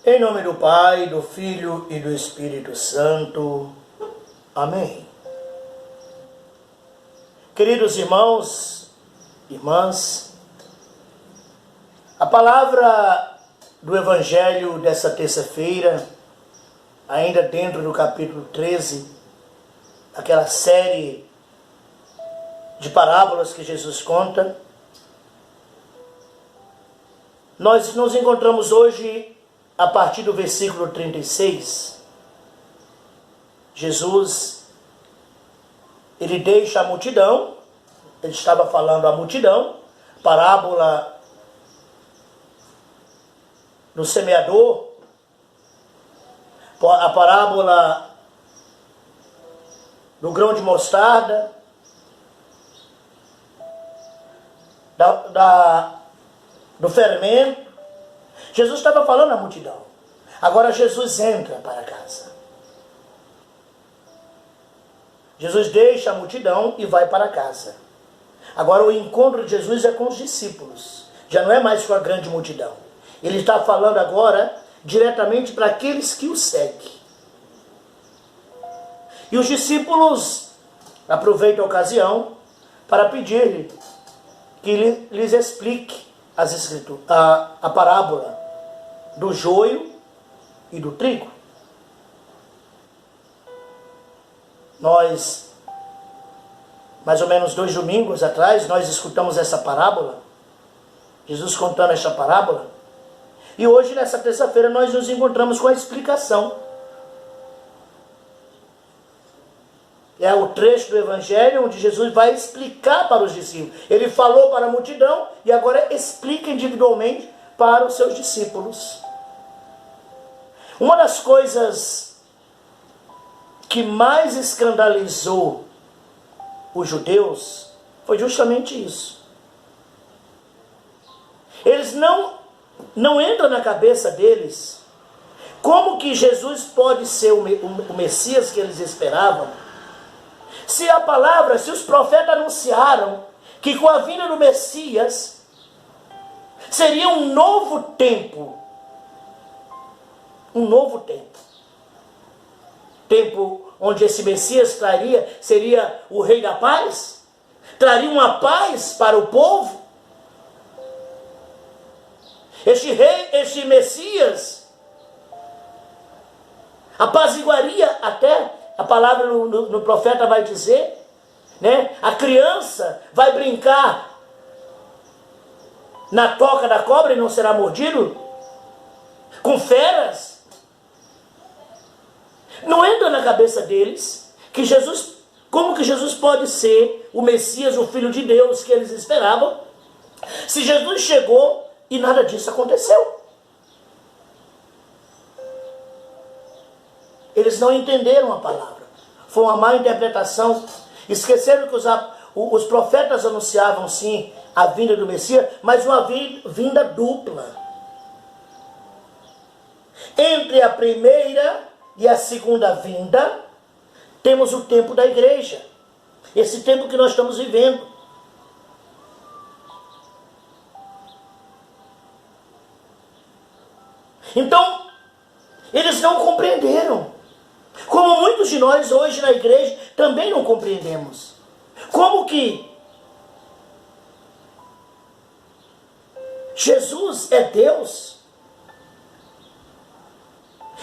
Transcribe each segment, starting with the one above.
Em nome do Pai, do Filho e do Espírito Santo. Amém. Queridos irmãos, irmãs, a palavra do Evangelho dessa terça-feira, ainda dentro do capítulo 13, aquela série de parábolas que Jesus conta, nós nos encontramos hoje a partir do versículo 36. Jesus, ele deixa a multidão, ele estava falando à multidão, parábola do semeador, a parábola do grão de mostarda, do fermento. Jesus estava falando à multidão. Agora Jesus entra para casa. Jesus deixa a multidão e vai para casa. Agora o encontro de Jesus é com os discípulos. Já não é mais com a grande multidão. Ele está falando agora diretamente para aqueles que o seguem. E os discípulos aproveitam a ocasião para pedir-lhe que lhes explique as escrituras, a parábola do joio e do trigo. Nós, mais ou menos 2 domingos atrás, nós escutamos essa parábola, Jesus contando essa parábola, e hoje, nessa terça-feira, nós nos encontramos com a explicação. É o trecho do Evangelho onde Jesus vai explicar para os discípulos. Ele falou para a multidão e agora explica individualmente para os seus discípulos. Uma das coisas que mais escandalizou os judeus foi justamente isso. Eles não entra na cabeça deles como que Jesus pode ser o Messias que eles esperavam, se a palavra, se os profetas anunciaram que com a vinda do Messias seria um novo tempo. Um novo tempo. Tempo onde esse Messias seria o Rei da Paz? Traria uma paz para o povo? Este rei, este Messias, apaziguaria até, a palavra no profeta vai dizer, né? A criança vai brincar na toca da cobra e não será mordido? Com feras? Não entra na cabeça deles que Jesus, como que Jesus pode ser o Messias, o Filho de Deus que eles esperavam, se Jesus chegou e nada disso aconteceu. Eles não entenderam a palavra. Foi uma má interpretação. Esqueceram que os profetas anunciavam sim a vinda do Messias, mas uma vinda dupla. Entre a primeira e a segunda vinda, temos o tempo da igreja. Esse tempo que nós estamos vivendo. Então, eles não compreenderam. Como muitos de nós hoje na igreja também não compreendemos. Como que Jesus é Deus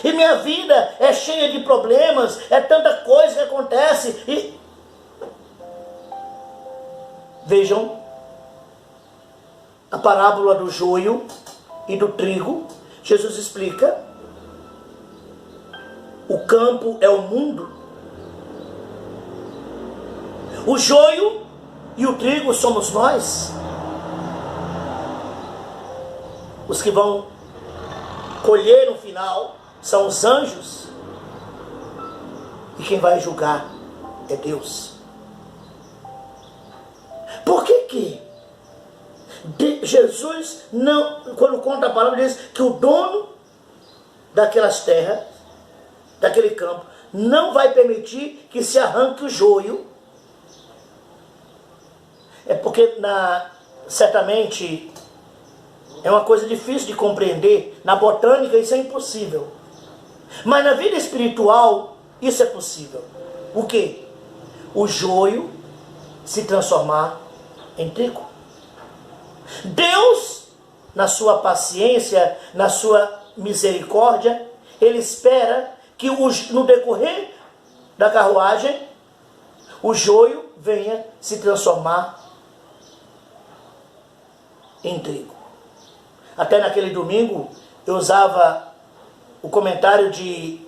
e minha vida é cheia de problemas, é tanta coisa que acontece. E vejam a parábola do joio e do trigo. Jesus explica: o campo é o mundo, o joio e o trigo somos nós. Os que vão colher no final são os anjos, e quem vai julgar é Deus. Por que Jesus não, quando conta a palavra, diz que o dono daquelas terras, daquele campo, não vai permitir que se arranque o joio? É porque certamente É uma coisa difícil de compreender. Na botânica isso é impossível. Mas na vida espiritual isso é possível. O quê? O joio se transformar em trigo. Deus, na sua paciência, na sua misericórdia, Ele espera que no decorrer da carruagem, o joio venha se transformar em trigo. Até naquele domingo, eu usava o comentário de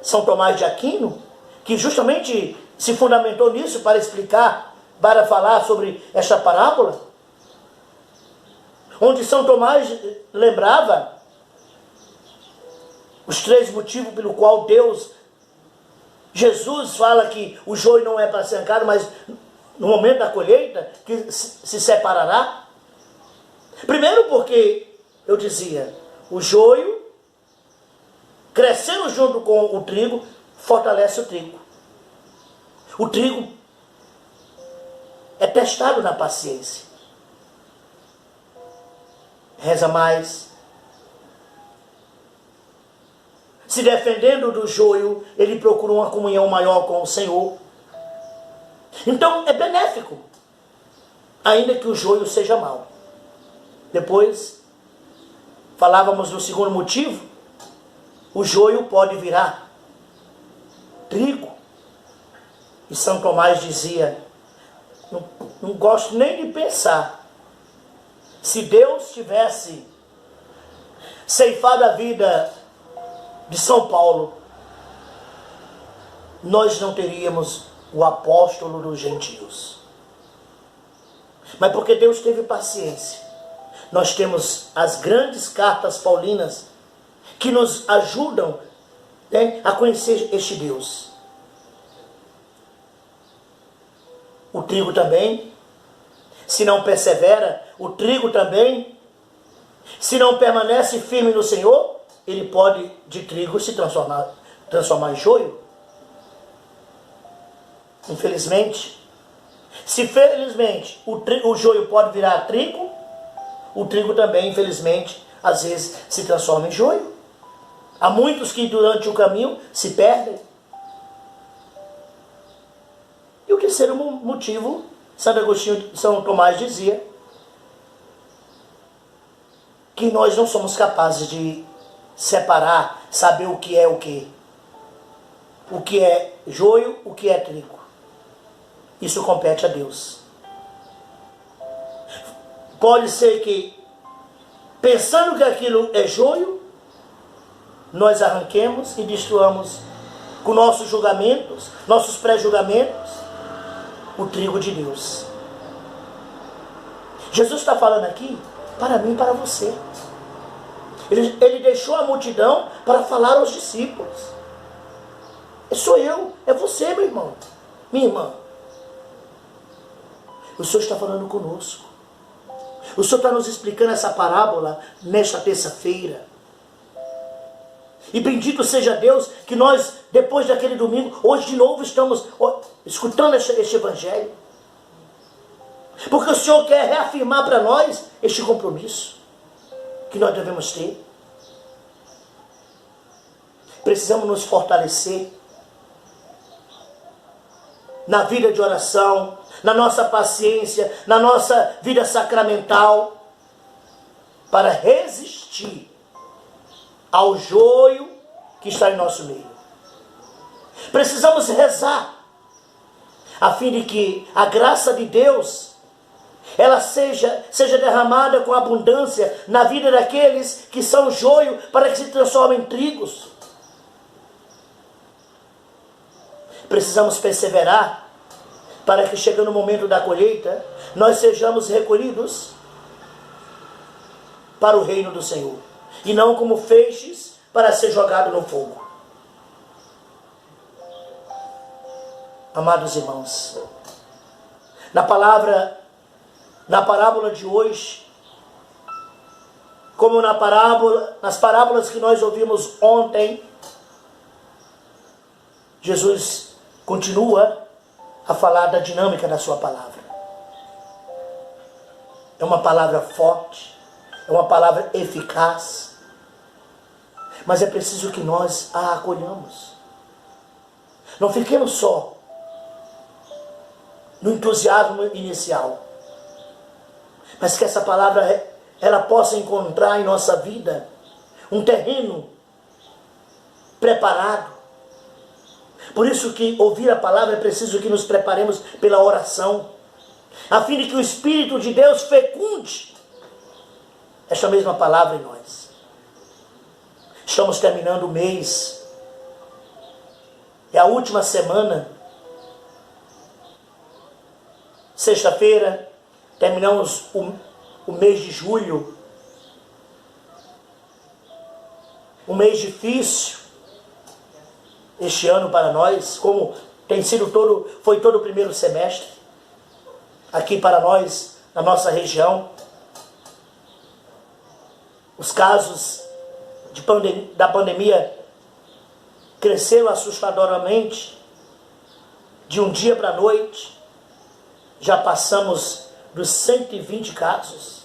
São Tomás de Aquino, que justamente se fundamentou nisso para explicar, para falar sobre esta parábola, onde São Tomás lembrava os 3 motivos pelo qual Jesus fala que o joio não é para ser arrancado, mas no momento da colheita, que se separará. Primeiro porque, eu dizia, o joio, crescendo junto com o trigo, fortalece o trigo. O trigo é testado na paciência. Reza mais. Se defendendo do joio, ele procura uma comunhão maior com o Senhor. Então é benéfico, ainda que o joio seja mau. Depois, falávamos do segundo motivo, o joio pode virar trigo. E São Tomás dizia, não gosto nem de pensar, se Deus tivesse ceifado a vida de São Paulo, nós não teríamos o apóstolo dos gentios. Mas porque Deus teve paciência, nós temos as grandes cartas paulinas que nos ajudam, né, a conhecer este Deus. O trigo também, se não persevera, o trigo também, se não permanece firme no Senhor, ele pode de trigo se transformar em joio. Infelizmente. Se felizmente o joio pode virar trigo, o trigo também, infelizmente, às vezes se transforma em joio. Há muitos que durante o caminho se perdem. E o terceiro motivo, São Tomás dizia, que nós não somos capazes de separar, saber o que é o que. O que é joio, o que é trigo. Isso compete a Deus. Pode ser que, pensando que aquilo é joio, nós arranquemos e destruamos com nossos julgamentos, nossos pré-julgamentos, o trigo de Deus. Jesus está falando aqui para mim e para você. Ele deixou a multidão para falar aos discípulos. Sou eu, é você, meu irmão, minha irmã. O Senhor está falando conosco. O Senhor está nos explicando essa parábola nesta terça-feira. E bendito seja Deus que nós, depois daquele domingo, hoje de novo estamos escutando este evangelho. Porque o Senhor quer reafirmar para nós este compromisso que nós devemos ter. Precisamos nos fortalecer na vida de oração, na nossa paciência, na nossa vida sacramental, para resistir ao joio que está em nosso meio. Precisamos rezar, a fim de que a graça de Deus, ela seja derramada com abundância na vida daqueles que são joio, para que se transformem em trigos. Precisamos perseverar, para que chegando o momento da colheita, nós sejamos recolhidos para o reino do Senhor, e não como feixes para ser jogado no fogo. Amados irmãos, na parábola de hoje, como nas parábolas que nós ouvimos ontem, Jesus continua a falar da dinâmica da sua palavra. É uma palavra forte, é uma palavra eficaz, mas é preciso que nós a acolhamos. Não fiquemos só no entusiasmo inicial, mas que essa palavra ela possa encontrar em nossa vida um terreno preparado. Por isso que ouvir a palavra é preciso que nos preparemos pela oração, a fim de que o Espírito de Deus fecunde esta mesma palavra em nós. Estamos terminando o mês, é a última semana. Sexta-feira terminamos o mês de julho, um mês difícil este ano para nós, como tem sido foi todo o primeiro semestre aqui para nós, na nossa região. Os casos da pandemia cresceram assustadoramente, de um dia para a noite. Já passamos dos 120 casos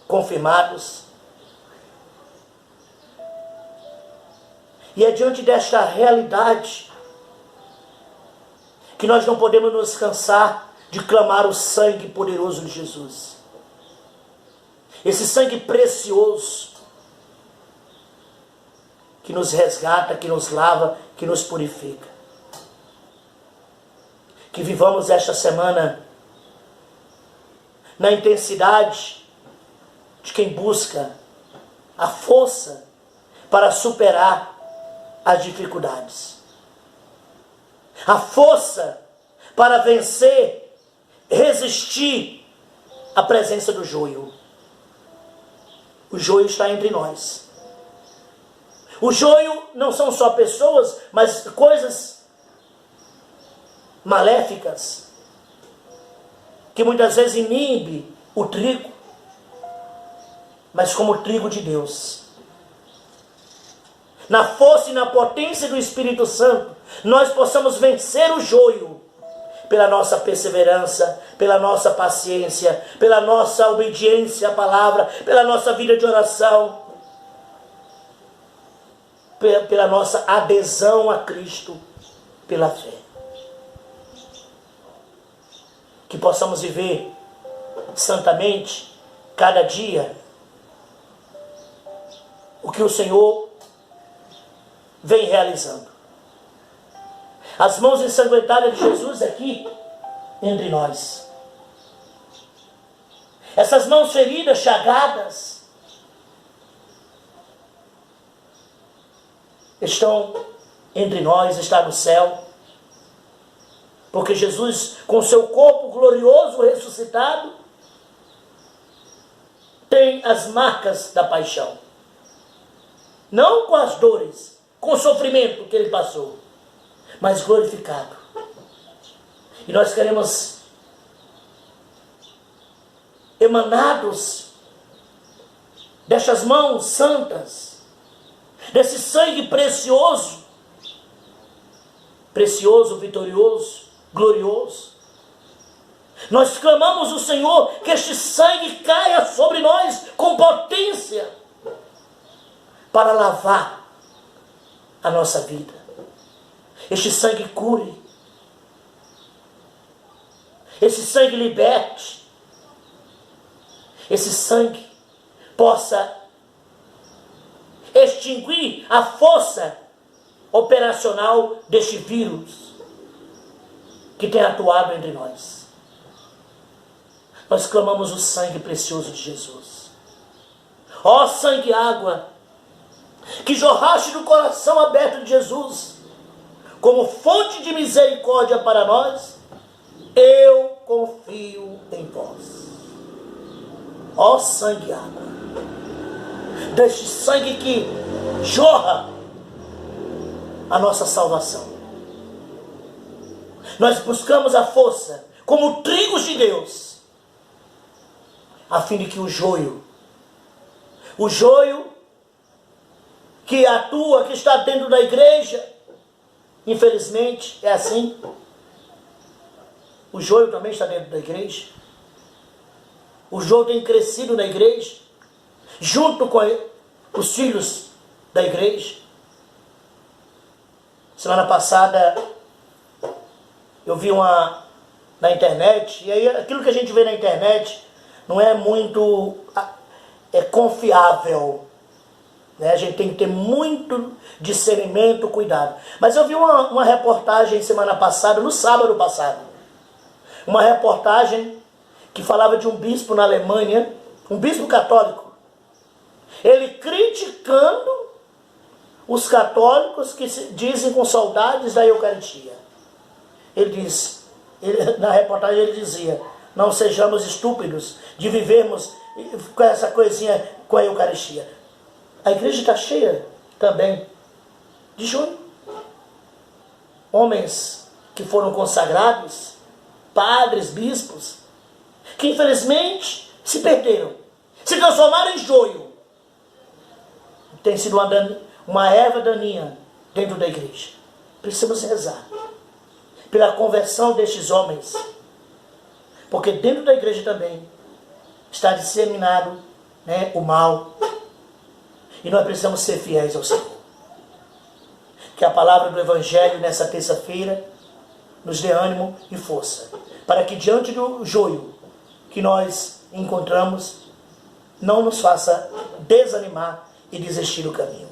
confirmados. E é diante desta realidade que nós não podemos nos cansar de clamar o sangue poderoso de Jesus. Esse sangue precioso que nos resgata, que nos lava, que nos purifica. Que vivamos esta semana na intensidade de quem busca a força para superar as dificuldades, a força para vencer, resistir à presença do joio. O joio está entre nós. O joio não são só pessoas, mas coisas maléficas que muitas vezes inibe o trigo, mas como o trigo de Deus, na força e na potência do Espírito Santo, nós possamos vencer o joio pela nossa perseverança, pela nossa paciência, pela nossa obediência à palavra, pela nossa vida de oração, pela nossa adesão a Cristo, pela fé. Que possamos viver santamente cada dia o que o Senhor vem realizando. As mãos ensanguentadas de Jesus aqui entre nós. Essas mãos feridas, chagadas, estão entre nós, está no céu. Porque Jesus, com seu corpo glorioso ressuscitado, tem as marcas da paixão. Não com as dores, com o sofrimento que ele passou, mas glorificado. E nós queremos, emanados destas mãos santas, desse sangue precioso, vitorioso, glorioso, nós clamamos ao Senhor que este sangue caia sobre nós com potência para lavar a nossa vida. Este sangue cure, esse sangue liberte, esse sangue possa extinguir a força operacional deste vírus que tem atuado entre nós. Nós clamamos o sangue precioso de Jesus. Ó sangue e água, que jorraste do coração aberto de Jesus, como fonte de misericórdia para nós, eu confio em vós. Ó sangue e água, deste sangue que jorra a nossa salvação. Nós buscamos a força como trigos de Deus, a fim de que o joio que atua, que está dentro da igreja, infelizmente é assim, o joio também está dentro da igreja, O joio tem crescido na igreja, junto com os filhos da igreja. Semana passada eu vi na internet, e aí aquilo que a gente vê na internet não é muito confiável, né? A gente tem que ter muito discernimento, cuidado. Mas eu vi uma reportagem semana passada, no sábado passado, uma reportagem que falava de um bispo na Alemanha, um bispo católico, ele criticando os católicos que se dizem com saudades da Eucaristia. Na reportagem ele dizia: não sejamos estúpidos de vivermos com essa coisinha com a Eucaristia. A igreja está cheia também de junho. Homens que foram consagrados, padres, bispos, que infelizmente se perderam, se transformaram em joio. Tem sido uma erva daninha dentro da igreja. Precisamos rezar pela conversão destes homens, porque dentro da igreja também está disseminado, né, o mal, e nós precisamos ser fiéis ao Senhor. Que a palavra do Evangelho nessa terça-feira nos dê ânimo e força, para que diante do joio que nós encontramos, não nos faça desanimar e desistir do caminho.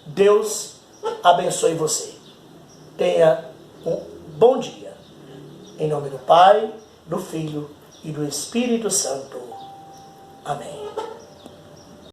Deus abençoe você. Tenha um bom dia. Em nome do Pai, do Filho e do Espírito Santo. Amém.